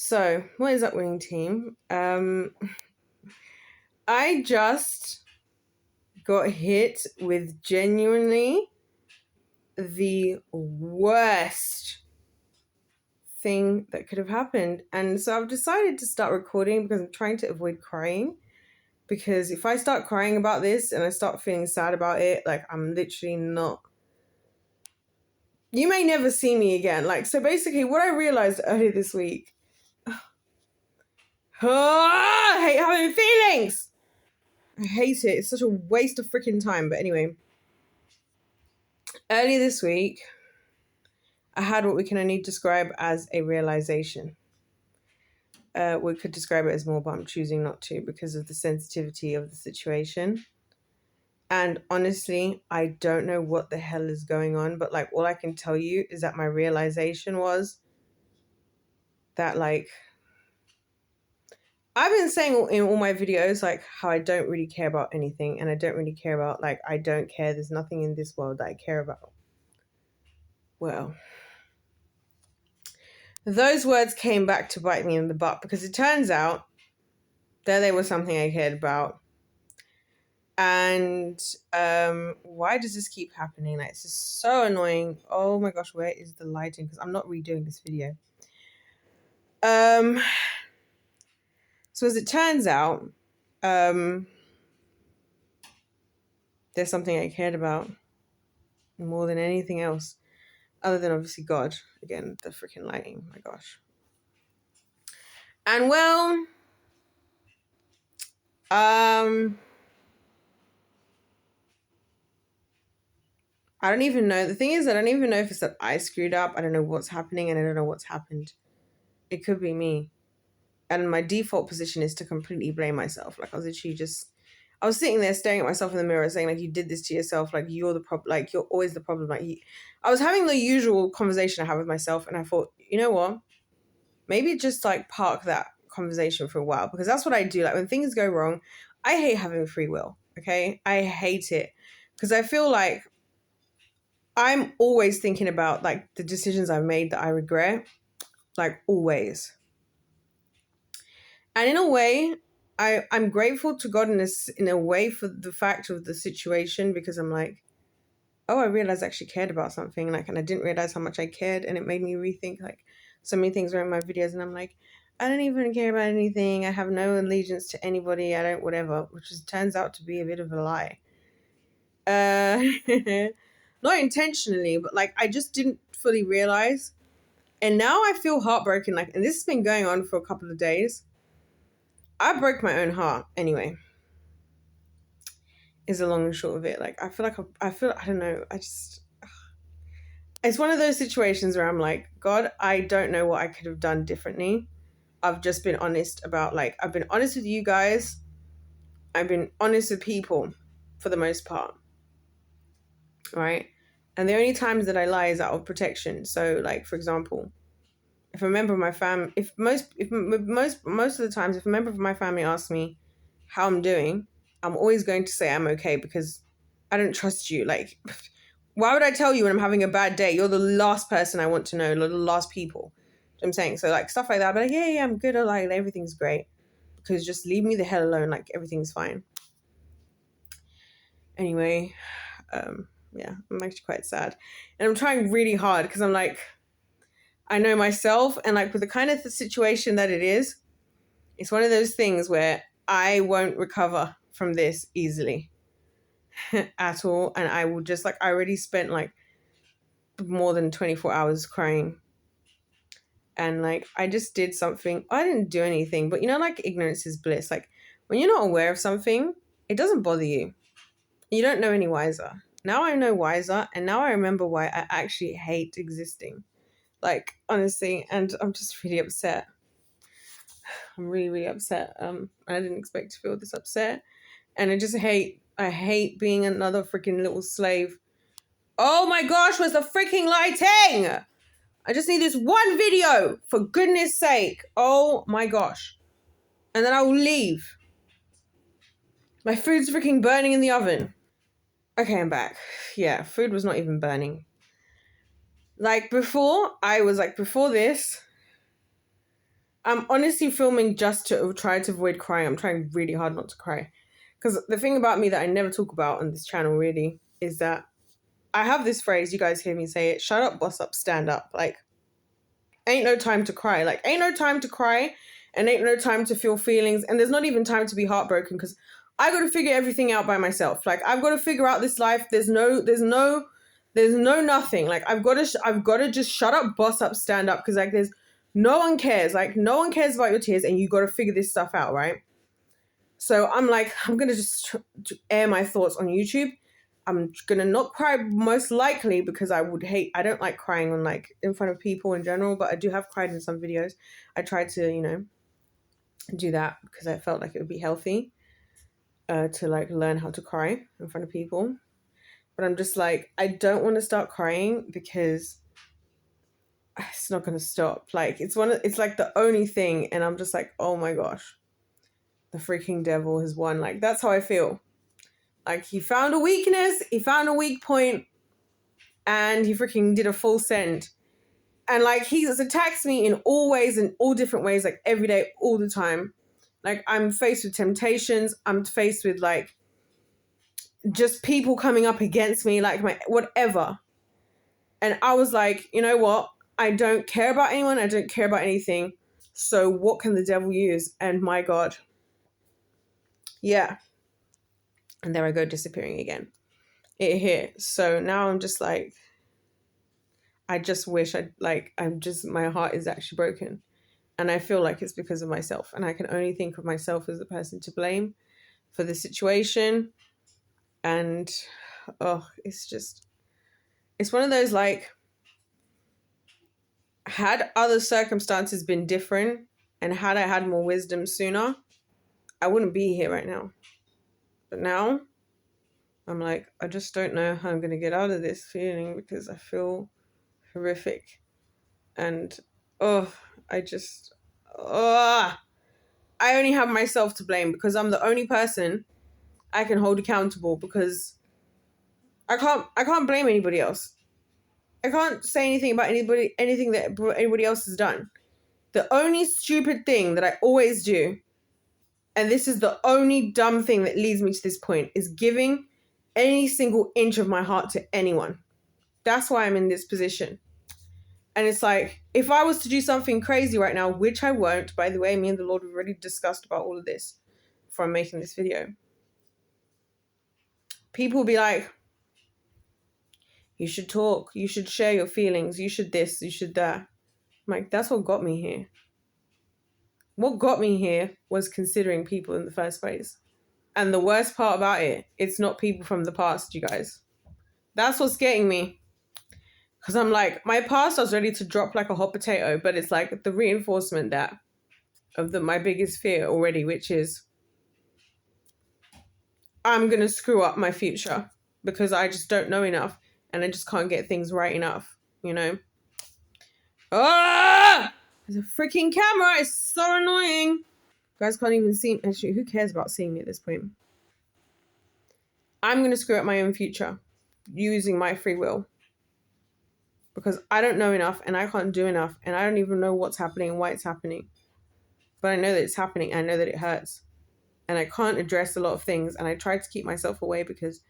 So, what is up, winning team? I just got hit with genuinely the worst thing that could have happened. And so I've decided to start recording because I'm trying to avoid crying. Because if I start crying about this and I start feeling sad about it, like I'm literally not. You may never see me again. So basically what I realized earlier this week. I hate having feelings. I hate it. It's such a waste of freaking time. But anyway, earlier this week, I had what we can only describe as a realization. We could describe it as more, but I'm choosing not to because of the sensitivity of the situation. And honestly, I don't know what the hell is going on, but all I can tell you is that my realization was that I've been saying in all my videos how I don't really care about anything, and I don't really care about I don't care. There's nothing in this world that I care about. Well, those words came back to bite me in the butt because it turns out that they were something I cared about. And why does this keep happening? It's just so annoying. Oh my gosh, where is the lighting? Because I'm not redoing this video. So as it turns out, there's something I cared about more than anything else, other than obviously God. Again, the freaking lighting. My gosh. And well, I don't even know. The thing is, I don't even know if it's that I screwed up. I don't know what's happening, and I don't know what's happened. It could be me. And my default position is to completely blame myself. I was sitting there staring at myself in the mirror saying, you did this to yourself. You're the problem. You're always the problem. I was having the usual conversation I have with myself. And I thought, you know what? Maybe just park that conversation for a while, because that's what I do. When things go wrong, I hate having free will. Okay. I hate it because I feel like I'm always thinking about the decisions I've made that I regret, always. And in a way, I'm grateful to God in a way for the fact of the situation, because I'm I realized I actually cared about something, and I didn't realize how much I cared, and it made me rethink so many things were in my videos, and I'm I don't even care about anything. I have no allegiance to anybody. I don't whatever, which turns out to be a bit of a lie. Not intentionally, but I just didn't fully realize. And now I feel heartbroken, and this has been going on for a couple of days. I broke my own heart anyway, is the long and short of it. I don't know. It's one of those situations where I'm God, I don't know what I could have done differently. I've just been honest about I've been honest with you guys. I've been honest with people for the most part. Right. And the only times that I lie is out of protection. So for example, if a member of my family, most of the times, if a member of my family asks me how I'm doing, I'm always going to say I'm okay, because I don't trust you. Why would I tell you when I'm having a bad day? You're the last person I want to know, you're the last people. You know what I'm saying? So stuff like that, but yeah, I'm good, or everything's great, because just leave me the hell alone, everything's fine. Anyway, yeah, I'm actually quite sad. And I'm trying really hard because I'm I know myself, and with the kind of the situation that it is, it's one of those things where I won't recover from this easily at all. And I will just I already spent more than 24 hours crying. And I just did something. I didn't do anything, but ignorance is bliss. When you're not aware of something, it doesn't bother you. You don't know any wiser. Now I know wiser, and now I remember why I actually hate existing. Honestly, and I'm just really upset. I'm really, really upset. I didn't expect to feel this upset. And I hate being another freaking little slave. Oh my gosh, where's the freaking lighting? I just need this one video, for goodness sake. Oh my gosh. And then I will leave. My food's freaking burning in the oven. Okay, I'm back. Yeah, food was not even burning. Before, I was before this, I'm honestly filming just to try to avoid crying. I'm trying really hard not to cry. Because the thing about me that I never talk about on this channel really is that I have this phrase, you guys hear me say it, shut up, boss up, stand up. Like, ain't no time to cry. Like, ain't no time to cry and ain't no time to feel feelings. And there's not even time to be heartbroken because I got to figure everything out by myself. Like, I've got to figure out this life. There's no nothing. Like, I've got to just shut up, boss up, stand up. Because like, there's no one cares. Like, no one cares about your tears and you got to figure this stuff out, right? So I'm like, I'm going to just air my thoughts on YouTube. I'm going to not cry most likely because I don't like crying on like in front of people in general, but I do have cried in some videos. I tried to, you know, do that because I felt like it would be healthy to like learn how to cry in front of people. But I'm just like, I don't want to start crying because it's not going to stop. Like it's like the only thing. And I'm just like, oh my gosh, the freaking devil has won. Like that's how I feel. Like he found a weakness, he found a weak point, and he freaking did a full send. And like he attacks me in all ways, in all different ways, like every day, all the time. Like I'm faced with temptations. I'm faced with like just people coming up against me, like my whatever. And I was like, you know what? I don't care about anyone. I don't care about anything. So what can the devil use? And my God. Yeah. And there I go, disappearing again. It hit. So now I'm just like, I just wish my heart is actually broken. And I feel like it's because of myself. And I can only think of myself as the person to blame for the situation. And, it's one of those like, had other circumstances been different and had I had more wisdom sooner, I wouldn't be here right now. But now I'm like, I just don't know how I'm going to get out of this feeling because I feel horrific. And, I only have myself to blame because I'm the only person I can hold accountable because I can't blame anybody else. I can't say anything about anything that anybody else has done. The only stupid thing that I always do, and this is the only dumb thing that leads me to this point, is giving any single inch of my heart to anyone. That's why I'm in this position. And it's like, if I was to do something crazy right now, which I won't, by the way, me and the Lord have already discussed about all of this before I'm making this video. People will be like, you should talk, you should share your feelings, you should this, you should that. I'm like, that's what got me here. What got me here was considering people in the first place. And the worst part about it, it's not people from the past, you guys. That's what's getting me. Because I'm like, my past, I was ready to drop like a hot potato, but it's like the reinforcement of my biggest fear already, which is I'm going to screw up my future because I just don't know enough and I just can't get things right enough, you know? Ah! There's a freaking camera. It's so annoying. You guys can't even see me. Actually, who cares about seeing me at this point? I'm going to screw up my own future using my free will because I don't know enough and I can't do enough and I don't even know what's happening and why it's happening. But I know that it's happening. I know that it hurts. And I can't address a lot of things. And I try to keep myself away because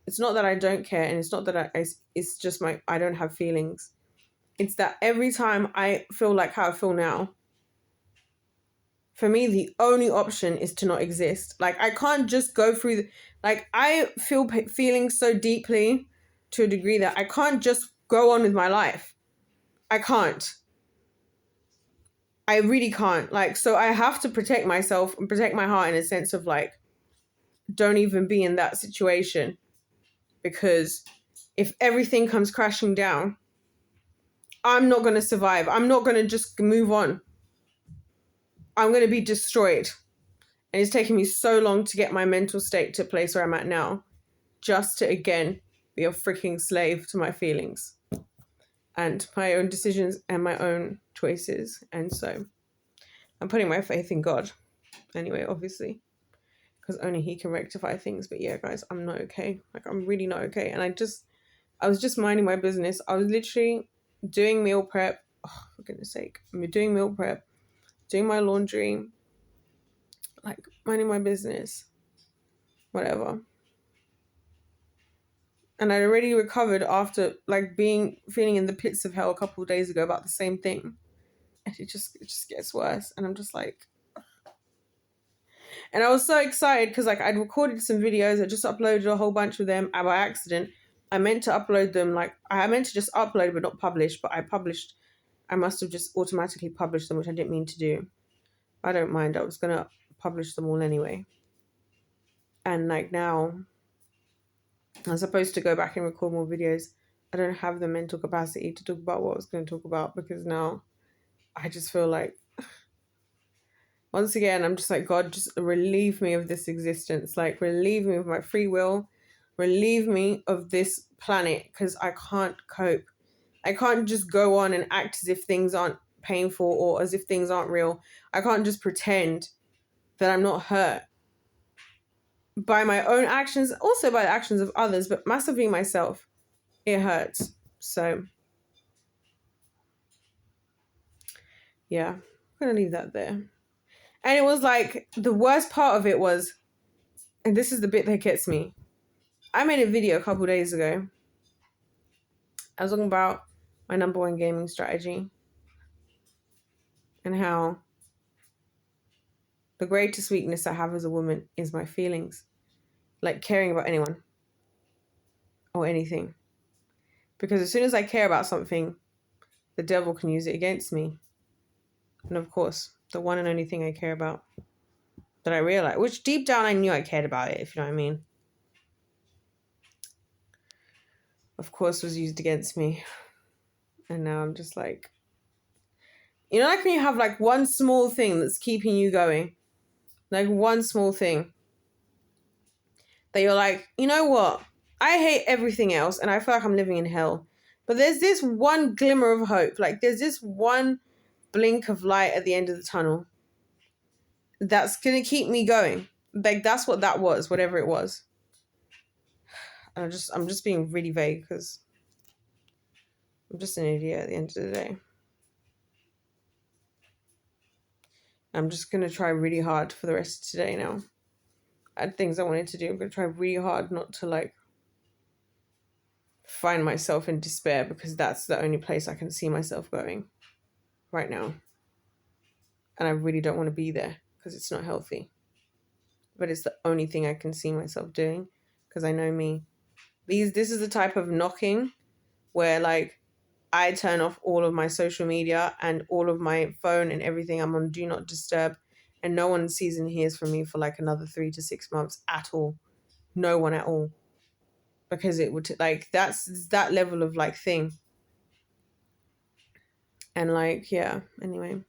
it's not that I don't care. And it's not that it's just I don't have feelings. It's that every time I feel like how I feel now, for me, the only option is to not exist. Like, I can't just go through I feel feelings so deeply to a degree that I can't just go on with my life. I can't. I really can't. Like, so I have to protect myself and protect my heart in a sense of like, don't even be in that situation. Because if everything comes crashing down, I'm not going to survive. I'm not going to just move on. I'm going to be destroyed. And it's taken me so long to get my mental state to a place where I'm at now, just to, again, be a freaking slave to my feelings and my own decisions and my own choices. And so I'm putting my faith in God anyway, obviously, because only he can rectify things. But yeah, guys, I'm not okay. Like, I'm really not okay. And I was just minding my business. I was literally doing meal prep. Oh, for goodness sake. I'm doing meal prep doing my laundry, like minding my business, whatever. And I'd already recovered after like feeling in the pits of hell a couple of days ago about the same thing. And it just gets worse. And I'm just like, and I was so excited because like I'd recorded some videos. I just uploaded a whole bunch of them by accident. I meant to upload them, like I meant to just upload but not publish, but I must have just automatically published them, which I didn't mean to do. I don't mind. I was going to publish them all anyway. And like now, I'm supposed to go back and record more videos. I don't have the mental capacity to talk about what I was going to talk about because now I just feel like, once again, I'm just like, God, just relieve me of this existence. Like, relieve me of my free will. Relieve me of this planet because I can't cope. I can't just go on and act as if things aren't painful or as if things aren't real. I can't just pretend that I'm not hurt by my own actions, also by the actions of others, but massively myself. It hurts. So, yeah, I'm going to leave that there. And it was like, the worst part of it was, and this is the bit that gets me. I made a video a couple days ago. I was talking about my number one gaming strategy and how the greatest weakness I have as a woman is my feelings, like caring about anyone or anything. Because as soon as I care about something, the devil can use it against me. And of course, the one and only thing I care about that I realized, which deep down I knew I cared about it, if you know what I mean, of course was used against me. And now I'm just like, you know, like when you have like one small thing that's keeping you going, like one small thing that you're like, you know what? I hate everything else and I feel like I'm living in hell. But there's this one glimmer of hope. Like there's this one blink of light at the end of the tunnel that's going to keep me going. Like that's what that was, whatever it was. I'm just being really vague because I'm just an idiot at the end of the day. I'm just going to try really hard for the rest of today now. I had things I wanted to do. I'm going to try really hard not to like find myself in despair because that's the only place I can see myself going right now. And I really don't want to be there because it's not healthy. But it's the only thing I can see myself doing because I know me. This is the type of knocking where like I turn off all of my social media and all of my phone and everything. I'm on do not disturb and no one sees and hears from me for like another 3 to 6 months at all. No one at all. Because it would like, that's that level of like thing. And like, yeah, anyway,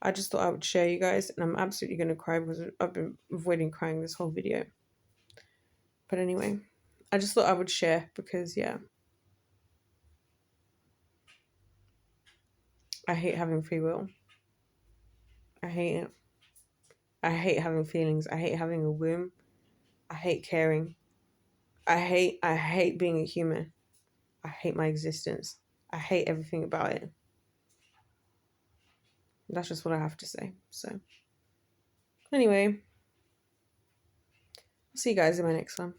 I just thought I would share you guys and I'm absolutely going to cry because I've been avoiding crying this whole video. But anyway, I just thought I would share because, yeah, I hate having free will. I hate it. I hate having feelings. I hate having a womb. I hate caring. I hate being a human. I hate my existence. I hate everything about it. That's just what I have to say. So, anyway, I'll see you guys in my next one.